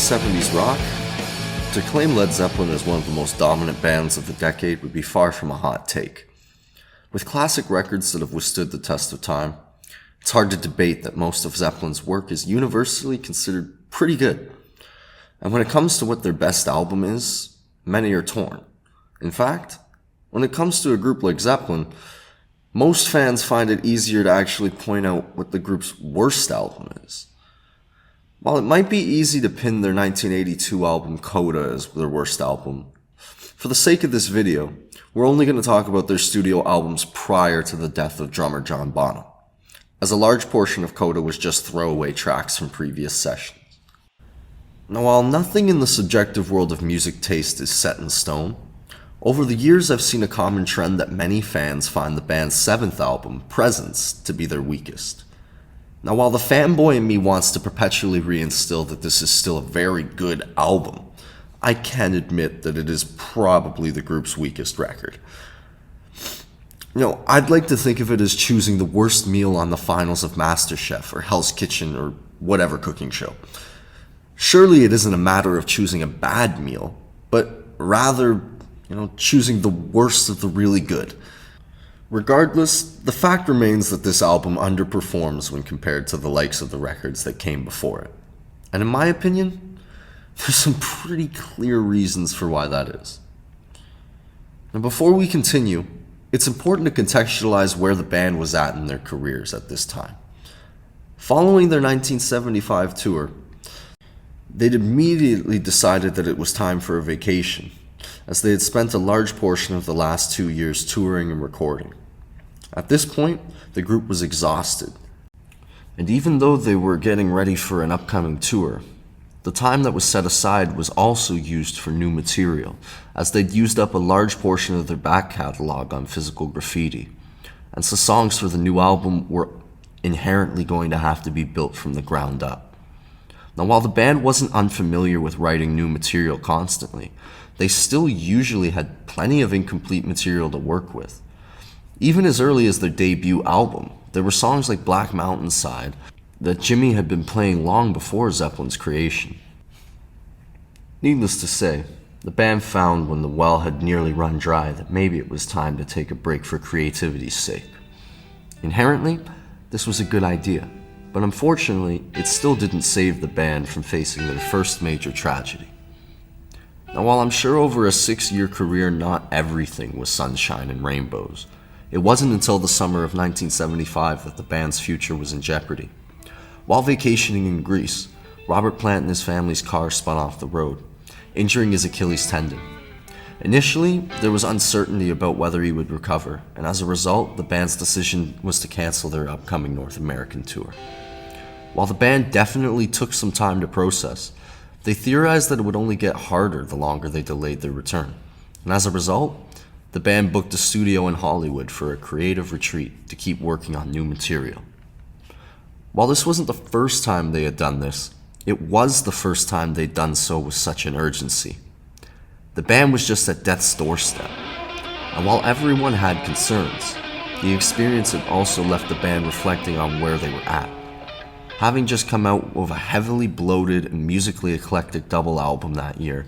70s rock, to claim Led Zeppelin as one of the most dominant bands of the decade would be far from a hot take. With classic records that have withstood the test of time, it's hard to debate that most of Zeppelin's work is universally considered pretty good. And when it comes to what their best album is, many are torn. In fact, when it comes to a group like Zeppelin, most fans find it easier to actually point out what the group's worst album is. While it might be easy to pin their 1982 album Coda as their worst album, for the sake of this video, we're only going to talk about their studio albums prior to the death of drummer John Bonham, as a large portion of Coda was just throwaway tracks from previous sessions. Now, while nothing in the subjective world of music taste is set in stone, over the years I've seen a common trend that many fans find the band's seventh album, Presence, to be their weakest. Now, while the fanboy in me wants to perpetually reinstill that this is still a very good album, I can admit that it is probably the group's weakest record. I'd like to think of it as choosing the worst meal on the finals of MasterChef or Hell's Kitchen or whatever cooking show. Surely it isn't a matter of choosing a bad meal, but rather, choosing the worst of the really good. Regardless, the fact remains that this album underperforms when compared to the likes of the records that came before it. And in my opinion, there's some pretty clear reasons for why that is. Now, before we continue, it's important to contextualize where the band was at in their careers at this time. Following their 1975 tour, they'd immediately decided that it was time for a vacation, as they had spent a large portion of the last 2 years touring and recording. At this point, the group was exhausted, and even though they were getting ready for an upcoming tour, the time that was set aside was also used for new material, as they'd used up a large portion of their back catalog on physical graffiti, and so songs for the new album were inherently going to have to be built from the ground up. Now, while the band wasn't unfamiliar with writing new material constantly, they still usually had plenty of incomplete material to work with. Even as early as their debut album, there were songs like Black Mountainside that Jimmy had been playing long before Zeppelin's creation. Needless to say, the band found when the well had nearly run dry that maybe it was time to take a break for creativity's sake. Inherently, this was a good idea, but unfortunately, it still didn't save the band from facing their first major tragedy. Now, while I'm sure over a 6-year career not everything was sunshine and rainbows, it wasn't until the summer of 1975 that the band's future was in jeopardy. While vacationing in Greece, Robert Plant and his family's car spun off the road, injuring his Achilles tendon. Initially, there was uncertainty about whether he would recover, and as a result, the band's decision was to cancel their upcoming North American tour. While the band definitely took some time to process, they theorized that it would only get harder the longer they delayed their return, and as a result, the band booked a studio in Hollywood for a creative retreat to keep working on new material. While this wasn't the first time they had done this, it was the first time they'd done so with such an urgency. The band was just at death's doorstep, and while everyone had concerns, the experience had also left the band reflecting on where they were at. Having just come out of a heavily bloated and musically eclectic double album that year,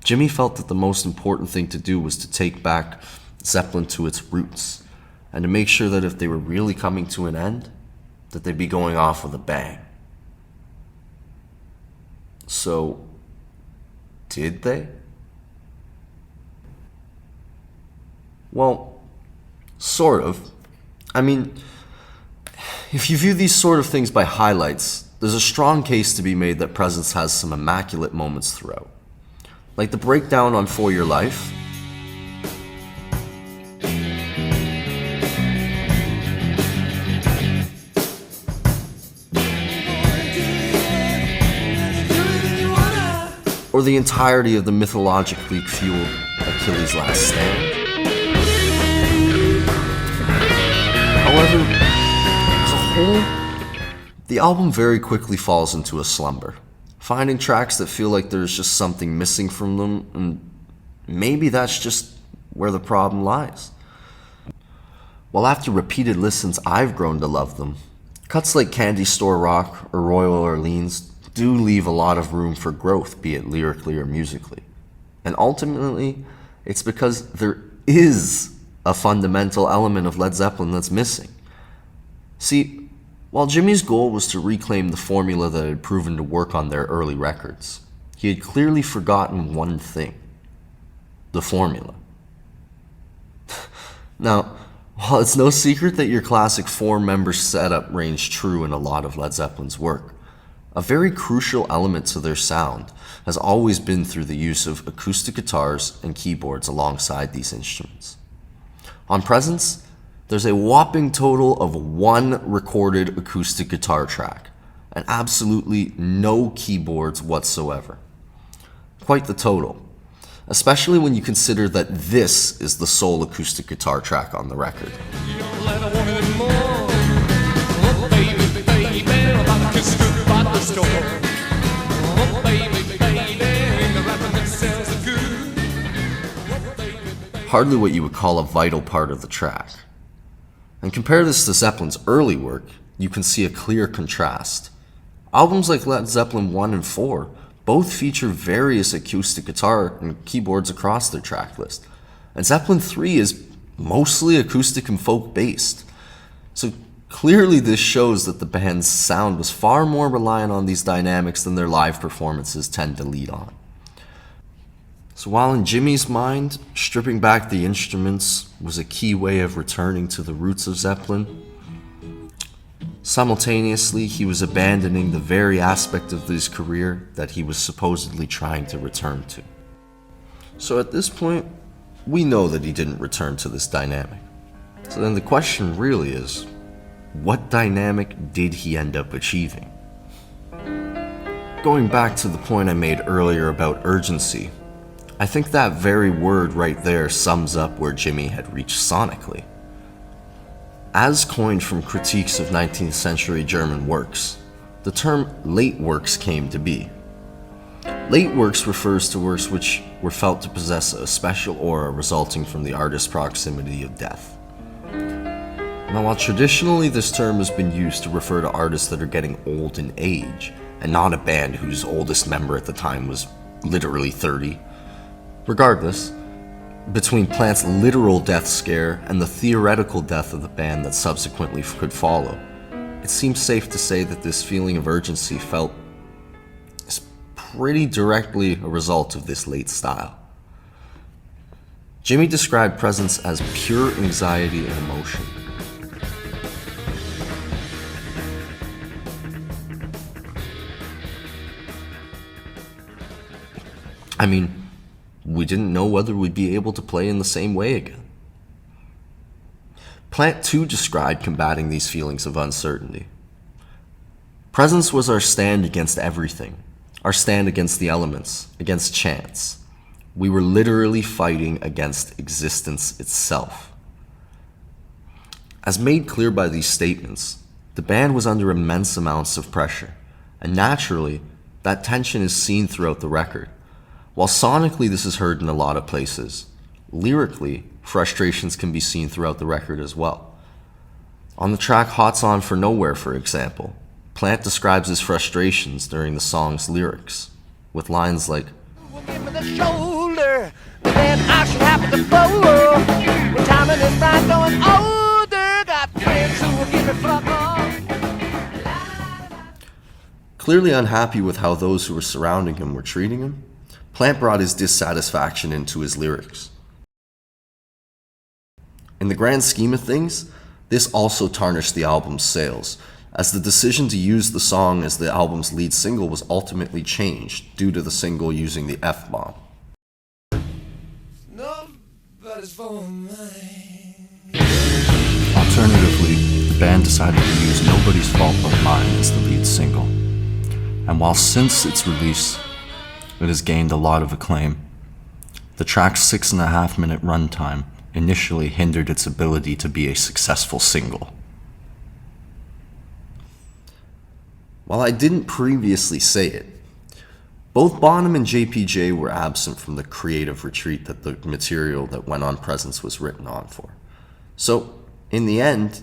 Jimmy felt that the most important thing to do was to take back Zeppelin to its roots, and to make sure that if they were really coming to an end, that they'd be going off with a bang. So, did they? Well, sort of. If you view these sort of things by highlights, there's a strong case to be made that Presence has some immaculate moments throughout. Like the breakdown on For Your Life, or the entirety of the mythologically fueled Achilles' Last Stand. However, as a whole, the album very quickly falls into a slumber, finding tracks that feel like there's just something missing from them, and maybe that's just where the problem lies. While after repeated listens I've grown to love them, cuts like Candy Store Rock or Royal Orleans do leave a lot of room for growth, be it lyrically or musically. And ultimately, it's because there is a fundamental element of Led Zeppelin that's missing. See, while Jimmy's goal was to reclaim the formula that had proven to work on their early records, he had clearly forgotten one thing: the formula. Now, while it's no secret that your classic four-member setup rings true in a lot of Led Zeppelin's work, a very crucial element to their sound has always been through the use of acoustic guitars and keyboards alongside these instruments. On Presence, there's a whopping total of 1 recorded acoustic guitar track, and absolutely no keyboards whatsoever. Quite the total, especially when you consider that this is the sole acoustic guitar track on the record. Hardly what you would call a vital part of the track. And compare this to Zeppelin's early work, you can see a clear contrast. Albums like Led Zeppelin 1 and 4 both feature various acoustic guitar and keyboards across their track list, and Zeppelin 3 is mostly acoustic and folk based. So clearly this shows that the band's sound was far more reliant on these dynamics than their live performances tend to lead on. So while in Jimmy's mind, stripping back the instruments was a key way of returning to the roots of Zeppelin, simultaneously he was abandoning the very aspect of his career that he was supposedly trying to return to. So at this point, we know that he didn't return to this dynamic. So then the question really is, what dynamic did he end up achieving? Going back to the point I made earlier about urgency, I think that very word right there sums up where Jimmy had reached sonically. As coined from critiques of 19th century German works, the term late works came to be. Late works refers to works which were felt to possess a special aura resulting from the artist's proximity of death. Now, while traditionally this term has been used to refer to artists that are getting old in age, and not a band whose oldest member at the time was literally 30, regardless, between Plant's literal death scare and the theoretical death of the band that subsequently could follow, it seems safe to say that this feeling of urgency felt is pretty directly a result of this late style. Jimmy described Presence as pure anxiety and emotion. I mean, we didn't know whether we'd be able to play in the same way again. Plant too described combating these feelings of uncertainty. Presence was our stand against everything, our stand against the elements, against chance. We were literally fighting against existence itself. As made clear by these statements, the band was under immense amounts of pressure, and naturally, that tension is seen throughout the record. While sonically this is heard in a lot of places, lyrically, frustrations can be seen throughout the record as well. On the track Hot's On for Nowhere, for example, Plant describes his frustrations during the song's lyrics, with lines like, "Give me the shoulder, but then I should happen to fold. When timing is right, going older, got friends who will give me fuck all." Clearly unhappy with how those who were surrounding him were treating him, Plant brought his dissatisfaction into his lyrics. In the grand scheme of things, this also tarnished the album's sales, as the decision to use the song as the album's lead single was ultimately changed due to the single using the F-bomb. Nobody's for mine. Alternatively, the band decided to use Nobody's Fault But Mine as the lead single. And while since its release, it has gained a lot of acclaim, the track's 6.5-minute runtime initially hindered its ability to be a successful single. While I didn't previously say it, both Bonham and JPJ were absent from the creative retreat that the material that went on Presence was written on for. So, in the end,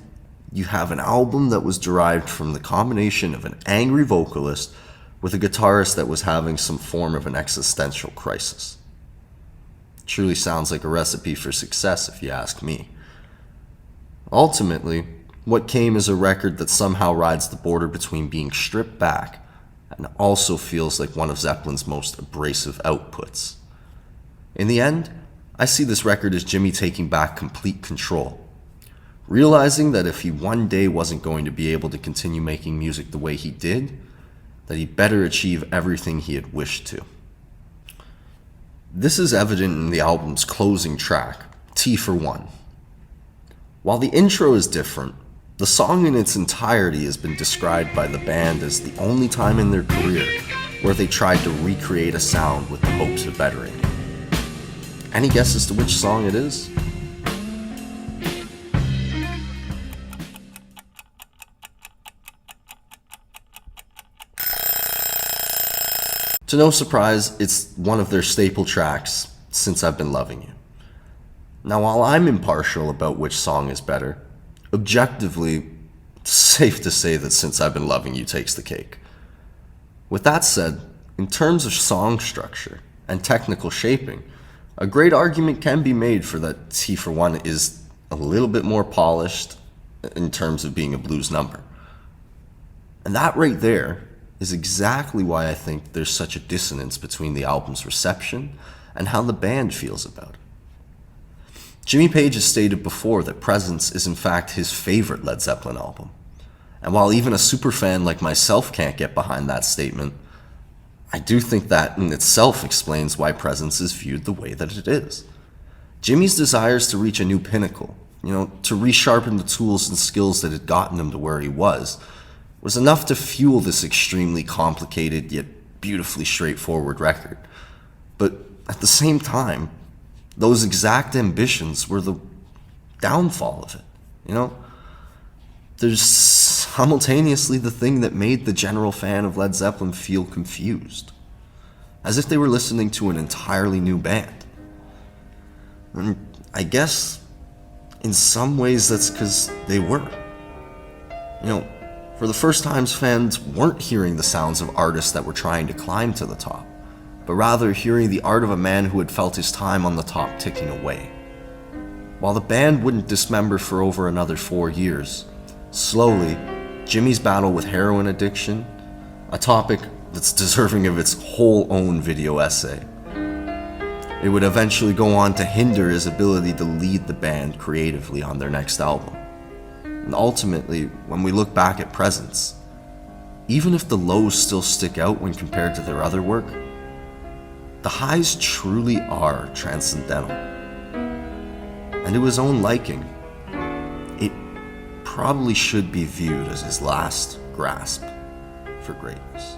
you have an album that was derived from the combination of an angry vocalist with a guitarist that was having some form of an existential crisis. It truly sounds like a recipe for success, if you ask me. Ultimately, what came is a record that somehow rides the border between being stripped back and also feels like one of Zeppelin's most abrasive outputs. In the end, I see this record as Jimmy taking back complete control, realizing that if he one day wasn't going to be able to continue making music the way he did, that he'd better achieve everything he had wished to. This is evident in the album's closing track, T for One. While the intro is different, the song in its entirety has been described by the band as the only time in their career where they tried to recreate a sound with the hopes of bettering it. Any guess as to which song it is? To no surprise, it's one of their staple tracks, Since I've Been Loving You. Now, while I'm impartial about which song is better, objectively, it's safe to say that Since I've Been Loving You takes the cake. With that said, in terms of song structure and technical shaping, a great argument can be made for that T for One is a little bit more polished in terms of being a blues number. And that right there is exactly why I think there's such a dissonance between the album's reception and how the band feels about it. Jimmy Page has stated before that Presence is in fact his favorite Led Zeppelin album. And while even a superfan like myself can't get behind that statement, I do think that in itself explains why Presence is viewed the way that it is. Jimmy's desires to reach a new pinnacle, to resharpen the tools and skills that had gotten him to where he was enough to fuel this extremely complicated yet beautifully straightforward record. But at the same time, those exact ambitions were the downfall of it, There's simultaneously the thing that made the general fan of Led Zeppelin feel confused, as if they were listening to an entirely new band. And I guess in some ways that's because they were. For the first times, fans weren't hearing the sounds of artists that were trying to climb to the top, but rather hearing the art of a man who had felt his time on the top ticking away. While the band wouldn't dismember for over another 4 years, slowly, Jimmy's battle with heroin addiction, a topic that's deserving of its whole own video essay, it would eventually go on to hinder his ability to lead the band creatively on their next album. And ultimately, when we look back at Presence, even if the lows still stick out when compared to their other work, the highs truly are transcendental. And to his own liking, it probably should be viewed as his last grasp for greatness.